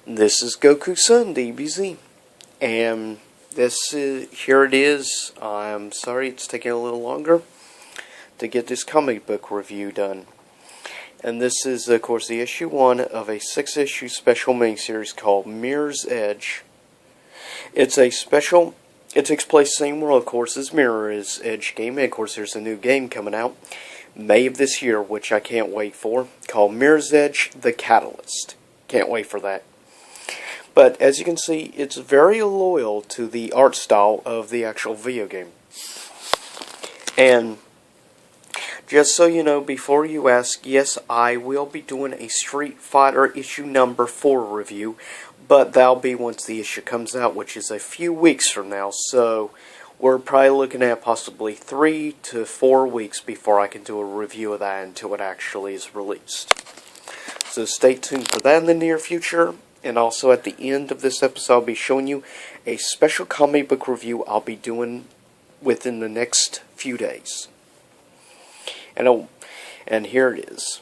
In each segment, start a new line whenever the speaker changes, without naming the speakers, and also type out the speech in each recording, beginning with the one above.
This is Goku-san, DBZ, and here it is. I'm sorry it's taking a little longer to get this comic book review done. And this is, of course, the issue 1 of a 6-issue special miniseries called Mirror's Edge. It takes place same world, of course, as Mirror's Edge game, and of course there's a new game coming out May of this year, which I can't wait for, called Mirror's Edge: The Catalyst. Can't wait for that. But as you can see, it's very loyal to the art style of the actual video game. And just so you know, before you ask, yes, I will be doing a Street Fighter issue number 4 review, but that'll be once the issue comes out, which is a few weeks from now. So we're probably looking at possibly 3 to 4 weeks before I can do a review of that until it actually is released. So stay tuned for that in the near future. And also at the end of this episode, I'll be showing you a special comic book review I'll be doing within the next few days. And here it is.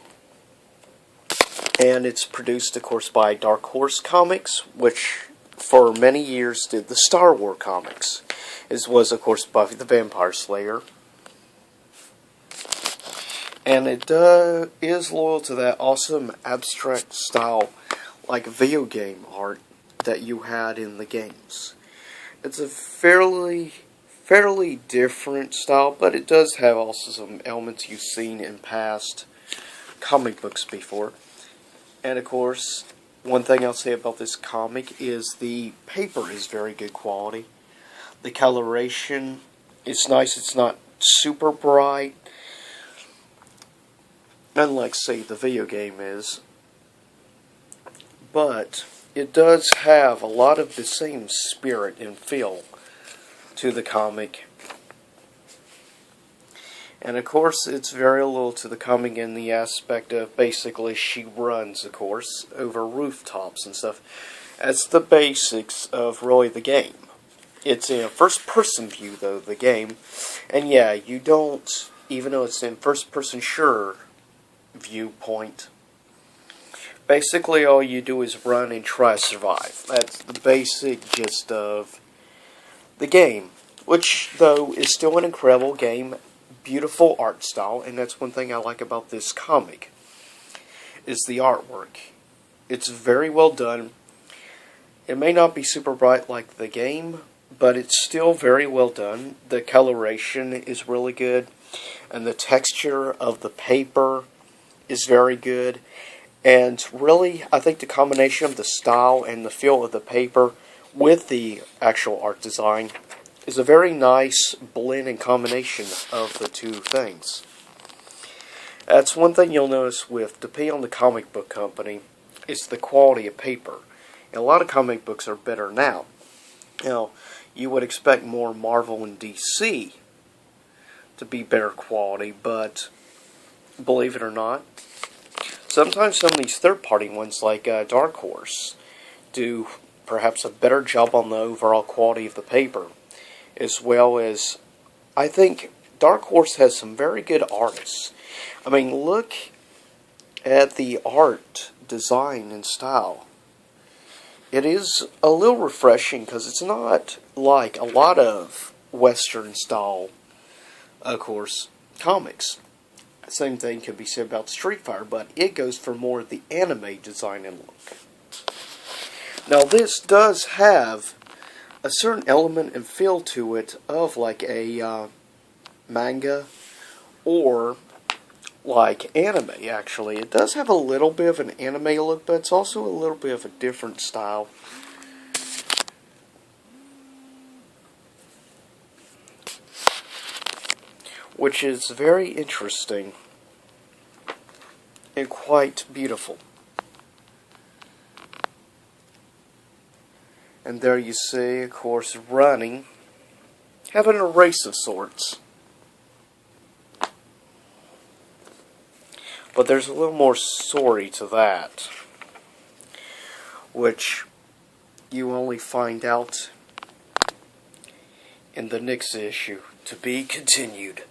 And it's produced, of course, by Dark Horse Comics, which for many years did the Star Wars comics. As was, of course, Buffy the Vampire Slayer. And it is loyal to that awesome abstract style, like video game art that you had in the games. It's a fairly different style, but it does have also some elements you've seen in past comic books before. And of course, one thing I'll say about this comic is the paper is very good quality. The coloration is nice, it's not super bright, unlike, say, the video game is. But it does have a lot of the same spirit and feel to the comic. And of course, it's very loyal to the comic in the aspect of basically she runs, of course, over rooftops and stuff. That's the basics of really the game. It's in a first-person view, though, the game. And yeah, you don't, even though it's in first-person sure viewpoint, basically all you do is run and try to survive. That's the basic gist of the game, which, though, is still an incredible game, beautiful art style, and that's one thing I like about this comic, is the artwork. It's very well done. It may not be super bright like the game, but it's still very well done. The coloration is really good, and the texture of the paper is very good. And really, I think the combination of the style and the feel of the paper with the actual art design is a very nice blend and combination of the two things. That's one thing you'll notice with, depending on the comic book company, is the quality of paper. And a lot of comic books are better now. Now, you would expect more Marvel and DC to be better quality, but believe it or not, sometimes some of these third-party ones, like Dark Horse, do perhaps a better job on the overall quality of the paper, as well as, I think Dark Horse has some very good artists. I mean, look at the art, design, and style. It is a little refreshing, because it's not like a lot of Western-style, of course, comics. Same thing could be said about Street Fighter, but it goes for more of the anime design and look. Now, this does have a certain element and feel to it of like a manga or like anime, actually. It does have a little bit of an anime look, but it's also a little bit of a different style. Which is very interesting and quite beautiful. And there you see, of course, running, having a race of sorts. But there's a little more story to that, which you only find out in the next issue, to be continued,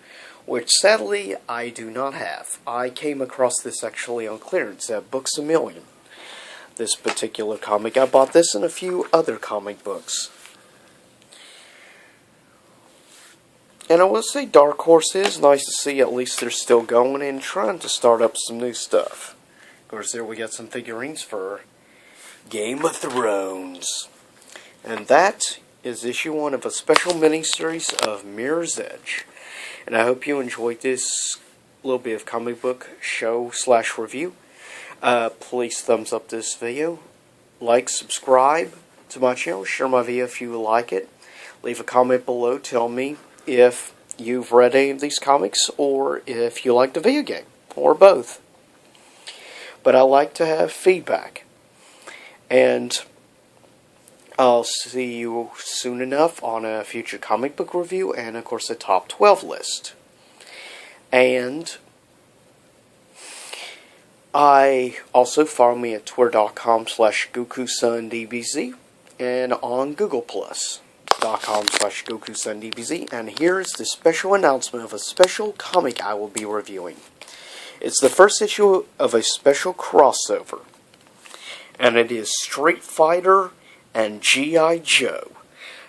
which sadly I do not have. I came across this actually on clearance at Books A Million. this particular comic. I bought this and a few other comic books. And I will say Dark Horse is nice to see at least they're still going and trying to start up some new stuff. Of course, there we got some figurines for Game of Thrones. And that is issue 1 of a special mini-series of Mirror's Edge. And I hope you enjoyed this little bit of comic book show/review. Please thumbs up this video. Like, subscribe to my channel. Share my video if you like it. Leave a comment below. Tell me if you've read any of these comics or if you like the video game, or both. But I like to have feedback. And I'll see you soon enough on a future comic book review and, of course, a top 12 list. And I also follow me at twitter.com/GokuSunDBZ and on Google Plus.com/GokuSunDBZ. And here is the special announcement of a special comic I will be reviewing. It's the first issue of a special crossover, and it is Street Fighter and G.I. Joe.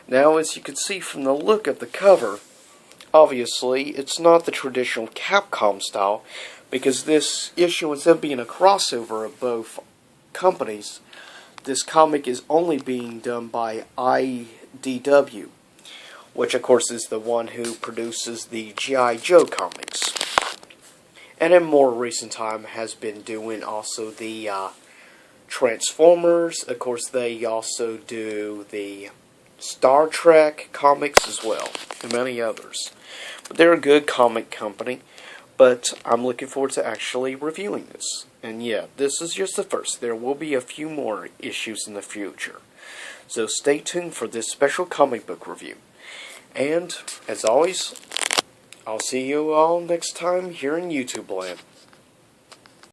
Now, as you can see from the look of the cover, obviously it's not the traditional Capcom style, because this issue, instead of being a crossover of both companies, this comic is only being done by IDW, which of course is the one who produces the G.I. Joe comics. And in more recent time has been doing also the Transformers. Of course, they also do the Star Trek comics as well, and many others. But they're a good comic company, but I'm looking forward to actually reviewing this. And yeah, this is just the first. There will be a few more issues in the future. So stay tuned for this special comic book review. And, as always, I'll see you all next time here in YouTube land.